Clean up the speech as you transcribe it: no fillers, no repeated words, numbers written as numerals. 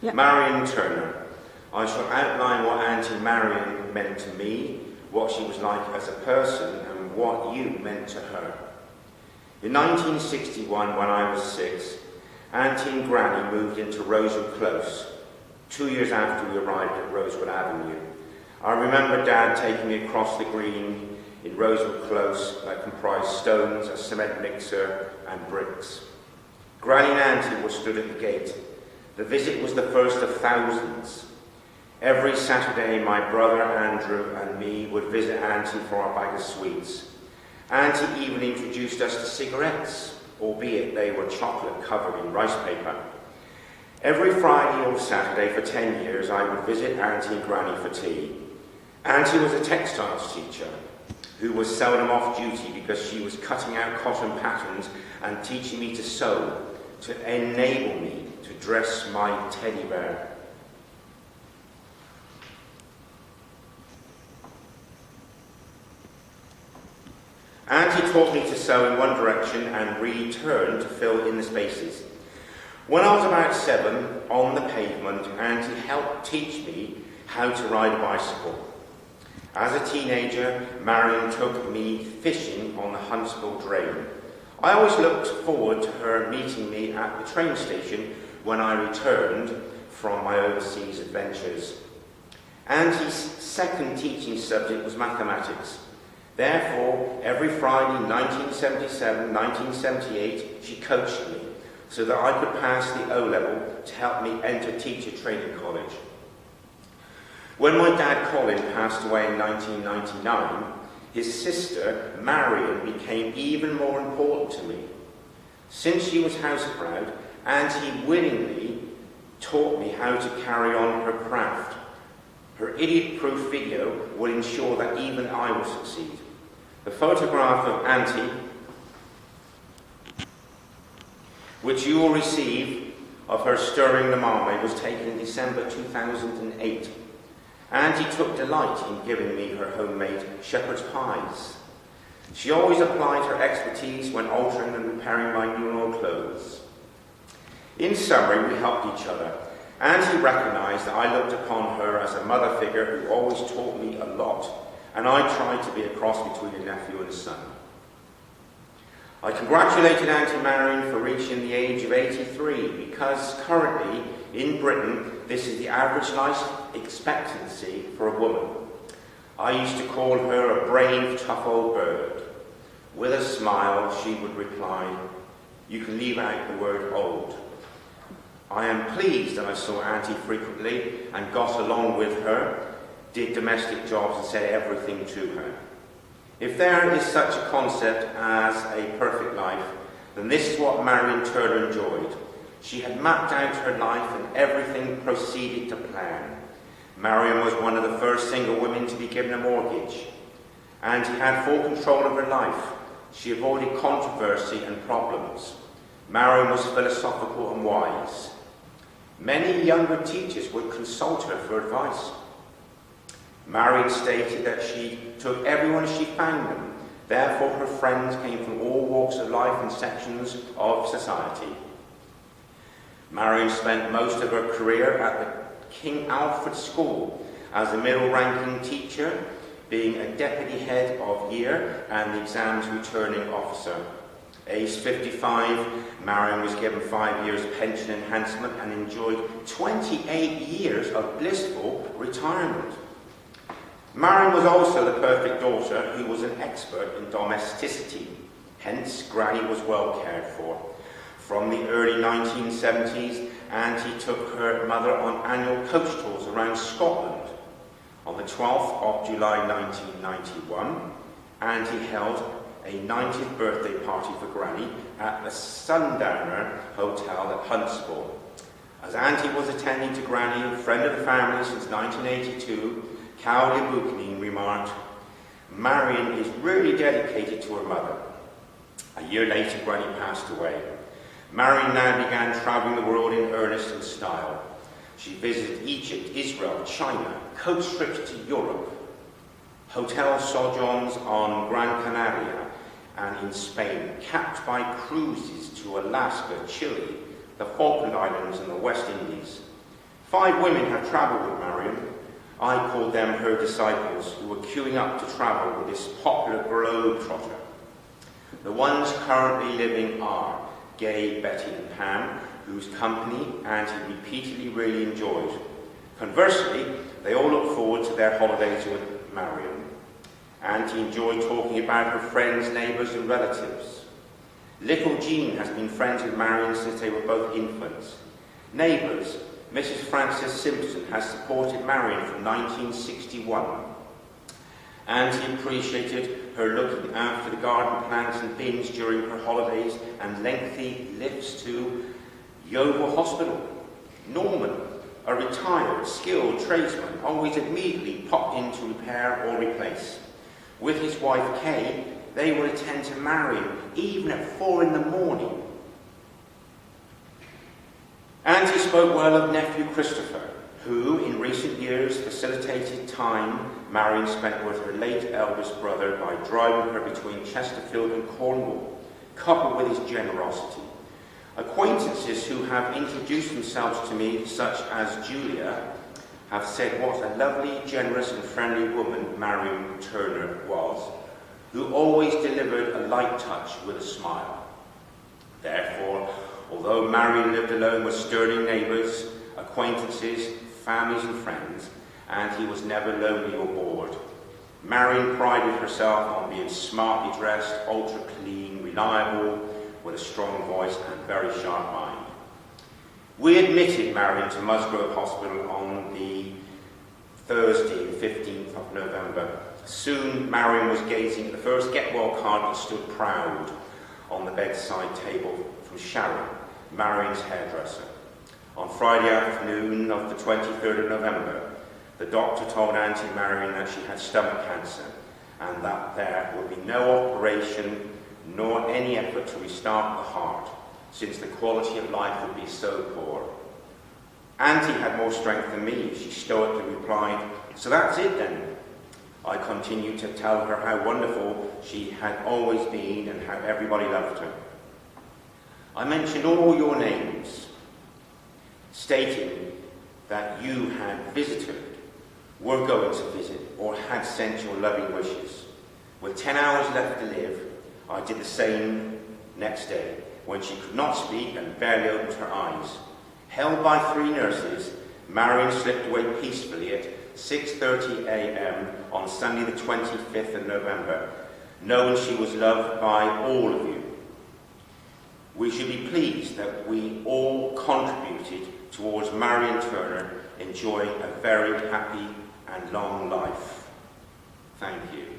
Yep. Marion Turner. I shall outline what Auntie Marion meant to me, what she was like as a person, and what you meant to her. In 1961, when I was 6, Auntie and Granny moved into Rosewood Close, 2 years after we arrived at Rosewood Avenue. I remember Dad taking me across the green in Rosewood Close that comprised stones, a cement mixer, and bricks. Granny and Auntie were stood at the gate. The visit was the first of thousands. Every Saturday, my brother Andrew and me would visit Auntie for our bag of sweets. Auntie even introduced us to cigarettes, albeit they were chocolate covered in rice paper. Every Friday or Saturday for 10 years, I would visit Auntie and Granny for tea. Auntie was a textiles teacher who was seldom off duty because she was cutting out cotton patterns and teaching me to sew, to enable me to dress my teddy bear. Auntie taught me to sew in one direction and return to fill in the spaces. When I was about 7, on the pavement, Auntie helped teach me how to ride a bicycle. As a teenager, Marion took me fishing on the Huntsville Drain. I always looked forward to her meeting me at the train station when I returned from my overseas adventures. Auntie's second teaching subject was mathematics. Therefore, every Friday, 1977, 1978, she coached me so that I could pass the O-level to help me enter teacher training college. When my dad Colin passed away in 1999, his sister Marion became even more important to me. Since she was house-proud, Auntie willingly taught me how to carry on her craft. Her idiot-proof video will ensure that even I will succeed. The photograph of Auntie, which you will receive of her stirring the marmalade, was taken in December 2008. Auntie took delight in giving me her homemade shepherd's pies. She always applied her expertise when altering and repairing my new and old clothes. In summary, we helped each other. Auntie recognised that I looked upon her as a mother figure who always taught me a lot, and I tried to be a cross between a nephew and a son. I congratulated Auntie Marion for reaching the age of 83 because currently in Britain this is the average life expectancy for a woman. I used to call her a brave, tough old bird. With a smile she would reply, "You can leave out the word old." I am pleased that I saw Auntie frequently and got along with her, did domestic jobs and said everything to her. If there is such a concept as a perfect life, then this is what Marion Turner enjoyed. She had mapped out her life and everything proceeded to plan. Marion was one of the first single women to be given a mortgage. Auntie had full control of her life. She avoided controversy and problems. Marion was philosophical and wise. Many younger teachers would consult her for advice. Marion stated that she took everyone as she found them. Therefore, her friends came from all walks of life and sections of society. Marion spent most of her career at the King Alfred School as a middle-ranking teacher, being a deputy head of year and the exams returning officer. Aged 55, Marion was given 5 years pension enhancement and enjoyed 28 years of blissful retirement. Marion was also the perfect daughter who was an expert in domesticity. Hence, Granny was well cared for. From the early 1970s, Auntie took her mother on annual coach tours around Scotland. On the 12th of July 1991, Auntie held a 90th birthday party for Granny at the Sundowner Hotel at Huntsville. As Auntie was attending to Granny, a friend of the family since 1982, Cowley Buchanan remarked, "Marion is really dedicated to her mother." A year later, Granny passed away. Marion now began travelling the world in earnest and style. She visited Egypt, Israel, China, coach trips to Europe, hotel sojourns on Gran Canaria and in Spain, capped by cruises to Alaska, Chile, the Falkland Islands and the West Indies. 5 women have travelled with Marion. I called them her disciples, who were queuing up to travel with this popular globe-trotter. The ones currently living are Gay, Betty and Pam, whose company Auntie repeatedly really enjoyed. Conversely, they all look forward to their holidays with Marion. Auntie enjoyed talking about her friends, neighbours and relatives. Little Jean has been friends with Marion since they were both infants. Neighbours, Mrs. Frances Simpson has supported Marion from 1961. Auntie appreciated her looking after the garden plants and bins during her holidays and lengthy lifts to Yeovil Hospital. Norman, a retired, skilled tradesman, always immediately popped in to repair or replace. With his wife Kay, they would attend to Marion even at 4 in the morning. Auntie spoke well of nephew Christopher, who in recent years facilitated time Marion spent with her late eldest brother by driving her between Chesterfield and Cornwall, coupled with his generosity. Acquaintances who have introduced themselves to me, such as Julia, have said what a lovely, generous and friendly woman Marion Turner was, who always delivered a light touch with a smile. Therefore, although Marion lived alone with sterling neighbours, acquaintances, families and friends, Auntie was never lonely or bored. Marion prided herself on being smartly dressed, ultra clean, reliable, with a strong voice and very sharp mind. We admitted Marion to Musgrove Hospital on the Thursday, the 15th of November. Soon Marion was gazing at the first get well card that stood proud on the bedside table from Sharon, Marion's hairdresser. On Friday afternoon of the 23rd of November, the doctor told Auntie Marion that she had stomach cancer and that there would be no operation nor any effort to restart the heart, since the quality of life would be so poor. Auntie had more strength than me. She stoically replied, "So that's it then." I continued to tell her how wonderful she had always been and how everybody loved her. I mentioned all your names, stating that you had visited, were going to visit, or had sent your loving wishes. With 10 hours left to live, I did the same next day, when she could not speak and barely opened her eyes. Held by 3 nurses, Marion slipped away peacefully at 6:30 a.m. on Sunday the 25th of November, knowing she was loved by all of you. We should be pleased that we all contributed towards Marion Turner enjoying a very happy and long life. Thank you.